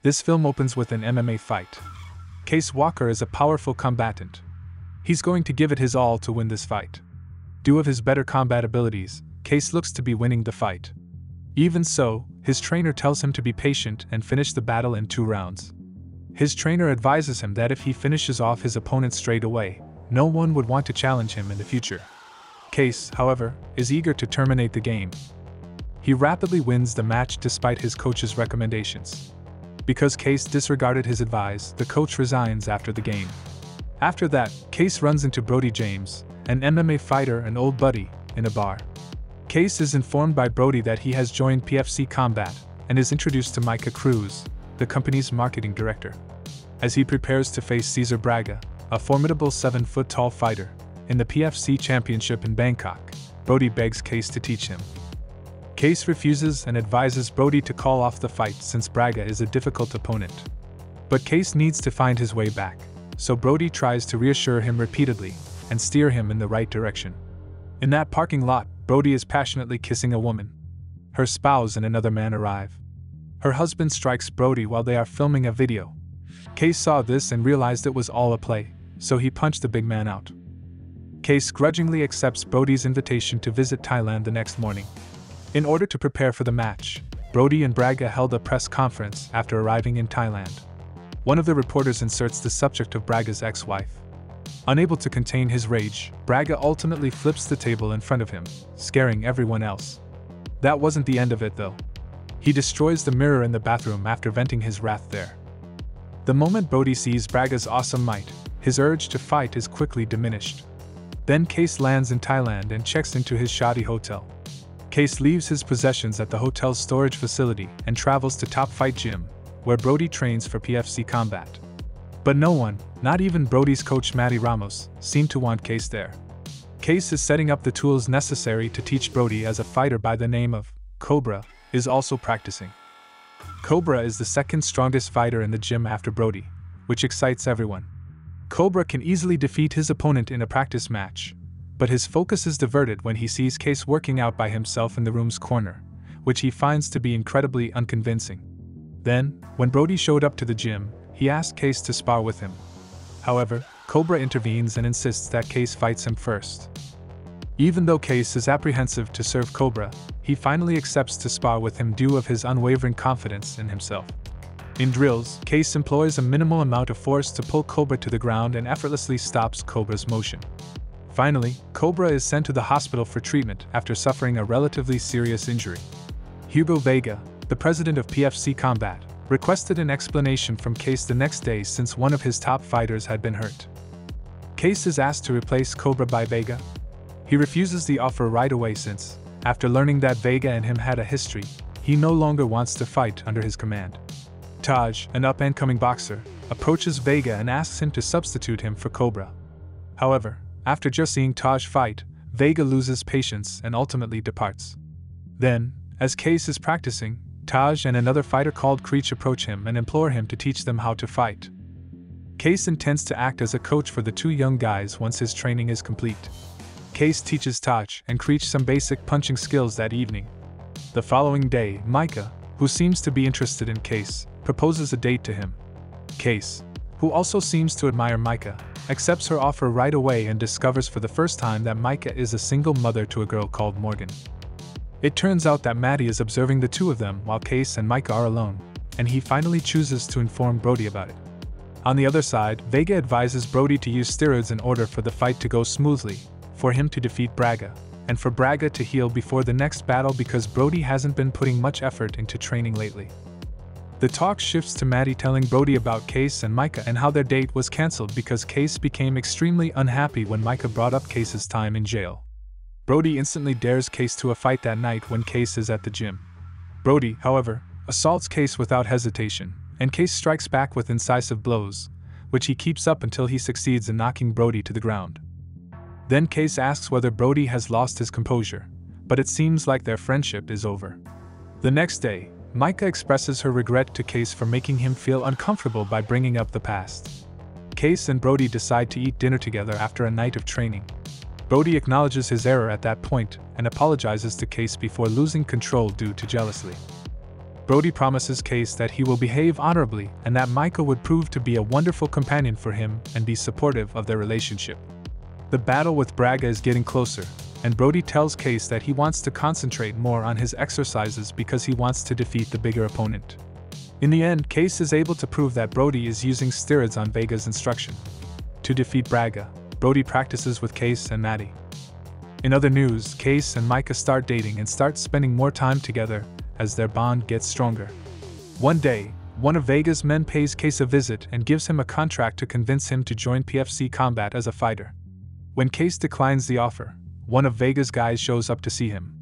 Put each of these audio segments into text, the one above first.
This film opens with an MMA fight. Case Walker is a powerful combatant. He's going to give it his all to win this fight. Due of his better combat abilities, Case looks to be winning the fight. Even so, his trainer tells him to be patient and finish the battle in 2 rounds. His trainer advises him that if he finishes off his opponent straight away, no one would want to challenge him in the future. Case, however, is eager to terminate the game. He rapidly wins the match despite his coach's recommendations. Because Case disregarded his advice, the coach resigns after the game. After that, Case runs into Brody James, an MMA fighter and old buddy, in a bar. Case is informed by Brody that he has joined PFC Combat and is introduced to Micah Cruz, the company's marketing director. As he prepares to face Cesar Braga, a formidable 7-foot-tall fighter, in the PFC Championship in Bangkok, Brody begs Case to teach him. Case refuses and advises Brody to call off the fight since Braga is a difficult opponent. But Case needs to find his way back, so Brody tries to reassure him repeatedly and steer him in the right direction. In that parking lot, Brody is passionately kissing a woman. Her spouse and another man arrive. Her husband strikes Brody while they are filming a video. Case saw this and realized it was all a play, so he punched the big man out. Case grudgingly accepts Brody's invitation to visit Thailand the next morning. In order to prepare for the match, Brody and Braga held a press conference after arriving in Thailand. One of the reporters inserts the subject of Braga's ex-wife. Unable to contain his rage, Braga ultimately flips the table in front of him, scaring everyone else. That wasn't the end of it though. He destroys the mirror in the bathroom after venting his wrath there. The moment Brody sees Braga's awesome might, his urge to fight is quickly diminished. Then Case lands in Thailand and checks into his shoddy hotel. Case leaves his possessions at the hotel's storage facility and travels to Top Fight Gym, where Brody trains for PFC Combat. But no one, not even Brody's coach Matty Ramos, seemed to want Case there. Case is setting up the tools necessary to teach Brody as a fighter by the name of Cobra is also practicing. Cobra is the second strongest fighter in the gym after Brody, which excites everyone. Cobra can easily defeat his opponent in a practice match, but his focus is diverted when he sees Case working out by himself in the room's corner, which he finds to be incredibly unconvincing. Then, when Brody showed up to the gym, he asked Case to spar with him. However, Cobra intervenes and insists that Case fights him first. Even though Case is apprehensive to serve Cobra, he finally accepts to spar with him due of his unwavering confidence in himself. In drills, Case employs a minimal amount of force to pull Cobra to the ground and effortlessly stops Cobra's motion. Finally, Cobra is sent to the hospital for treatment after suffering a relatively serious injury. Hugo Vega, the president of PFC Combat, requested an explanation from Case the next day since one of his top fighters had been hurt. Case is asked to replace Cobra by Vega. He refuses the offer right away since, after learning that Vega and him had a history, he no longer wants to fight under his command. Taj, an up-and-coming boxer, approaches Vega and asks him to substitute him for Cobra. However, after just seeing Taj fight, Vega loses patience and ultimately departs. Then, as Case is practicing, Taj and another fighter called Creech approach him and implore him to teach them how to fight. Case intends to act as a coach for the 2 young guys once his training is complete. Case teaches Taj and Creech some basic punching skills that evening. The following day, Micah, who seems to be interested in Case, proposes a date to him. Case, who also seems to admire Micah, accepts her offer right away and discovers for the first time that Micah is a single mother to a girl called Morgan. It turns out that Maddie is observing the 2 of them while Case and Micah are alone, and he finally chooses to inform Brody about it. On the other side, Vega advises Brody to use steroids in order for the fight to go smoothly, for him to defeat Braga, and for Braga to heal before the next battle because Brody hasn't been putting much effort into training lately. The talk shifts to Maddie telling Brody about Case and Micah and how their date was cancelled because Case became extremely unhappy when Micah brought up Case's time in jail. Brody instantly dares Case to a fight that night when Case is at the gym. Brody, however, assaults Case without hesitation, and Case strikes back with incisive blows, which he keeps up until he succeeds in knocking Brody to the ground. Then Case asks whether Brody has lost his composure, but it seems like their friendship is over. The next day, Micah expresses her regret to Case for making him feel uncomfortable by bringing up the past. Case and Brody decide to eat dinner together after a night of training. Brody acknowledges his error at that point and apologizes to Case before losing control due to jealousy. Brody promises Case that he will behave honorably and that Micah would prove to be a wonderful companion for him and be supportive of their relationship. The battle with Braga is getting closer, and Brody tells Case that he wants to concentrate more on his exercises because he wants to defeat the bigger opponent. In the end, Case is able to prove that Brody is using steroids on Vega's instruction. To defeat Braga, Brody practices with Case and Maddie. In other news, Case and Micah start dating and start spending more time together as their bond gets stronger. One day, one of Vega's men pays Case a visit and gives him a contract to convince him to join PFC Combat as a fighter. When Case declines the offer, one of Vega's guys shows up to see him.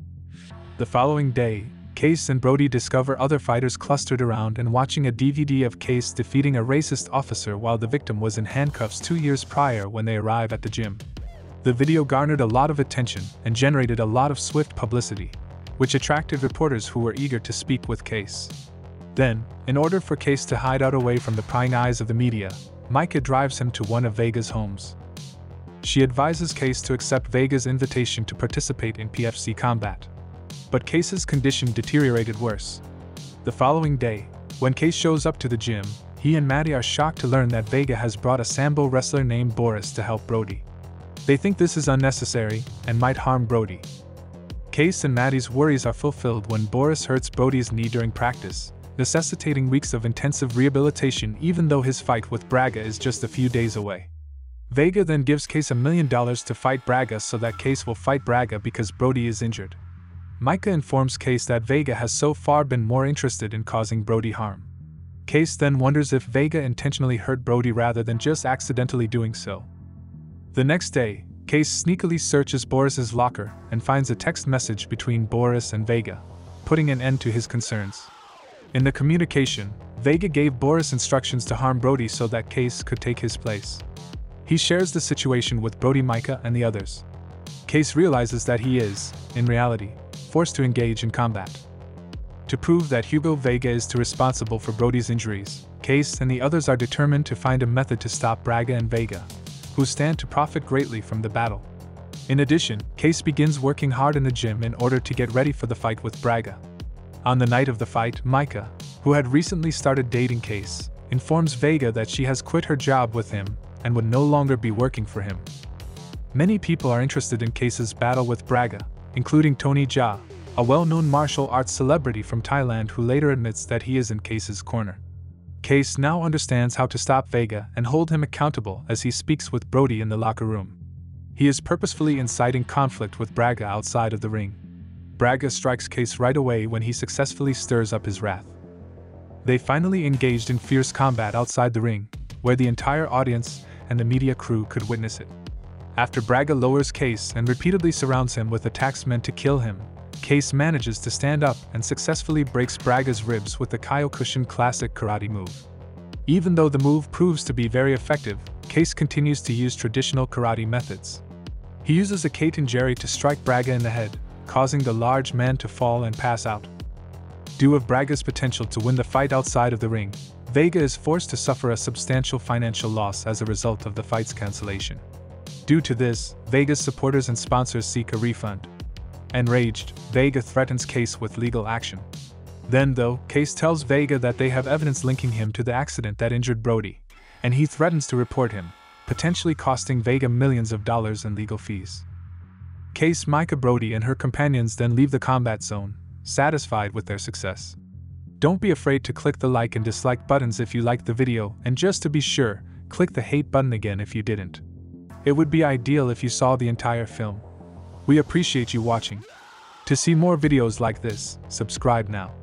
The following day, Case and Brody discover other fighters clustered around and watching a DVD of Case defeating a racist officer while the victim was in handcuffs 2 years prior when they arrive at the gym. The video garnered a lot of attention and generated a lot of swift publicity, which attracted reporters who were eager to speak with Case. Then, in order for Case to hide out away from the prying eyes of the media, Micah drives him to one of Vega's homes. She advises Case to accept Vega's invitation to participate in PFC Combat. But Case's condition deteriorated worse. The following day, when Case shows up to the gym, he and Maddie are shocked to learn that Vega has brought a Sambo wrestler named Boris to help Brody. They think this is unnecessary and might harm Brody. Case and Maddie's worries are fulfilled when Boris hurts Brody's knee during practice, necessitating weeks of intensive rehabilitation even though his fight with Braga is just a few days away. Vega then gives Case $1 million to fight Braga so that Case will fight Braga because Brody is injured. Micah informs Case that Vega has so far been more interested in causing Brody harm. Case then wonders if Vega intentionally hurt Brody rather than just accidentally doing so. The next day, Case sneakily searches Boris's locker and finds a text message between Boris and Vega, putting an end to his concerns. In the communication, Vega gave Boris instructions to harm Brody so that Case could take his place. He shares the situation with Brody, Micah, and the others. Case realizes that he is, in reality, forced to engage in combat. To prove that Hugo Vega is too responsible for Brody's injuries, Case and the others are determined to find a method to stop Braga and Vega, who stand to profit greatly from the battle. In addition, Case begins working hard in the gym in order to get ready for the fight with Braga. On the night of the fight, Micah, who had recently started dating Case, informs Vega that she has quit her job with him and would no longer be working for him. Many people are interested in Case's battle with Braga, including Tony Jaa, a well-known martial arts celebrity from Thailand who later admits that he is in Case's corner. Case now understands how to stop Vega and hold him accountable as he speaks with Brody in the locker room. He is purposefully inciting conflict with Braga outside of the ring. Braga strikes Case right away when he successfully stirs up his wrath. They finally engaged in fierce combat outside the ring, where the entire audience and the media crew could witness it. After Braga lowers Case and repeatedly surrounds him with attacks meant to kill him, Case manages to stand up and successfully breaks Braga's ribs with the Kyokushin classic karate move. Even though the move proves to be very effective, Case continues to use traditional karate methods. He uses a Kaiten-jeri to strike Braga in the head, causing the large man to fall and pass out. Due to Braga's potential to win the fight outside of the ring, Vega is forced to suffer a substantial financial loss as a result of the fight's cancellation. Due to this, Vega's supporters and sponsors seek a refund. Enraged, Vega threatens Case with legal action. Then, though, Case tells Vega that they have evidence linking him to the accident that injured Brody, and he threatens to report him, potentially costing Vega millions of dollars in legal fees. Case, Micah, Brody, and her companions then leave the combat zone, satisfied with their success. Don't be afraid to click the like and dislike buttons if you liked the video, and just to be sure, click the hate button again if you didn't. It would be ideal if you saw the entire film. We appreciate you watching. To see more videos like this, subscribe now.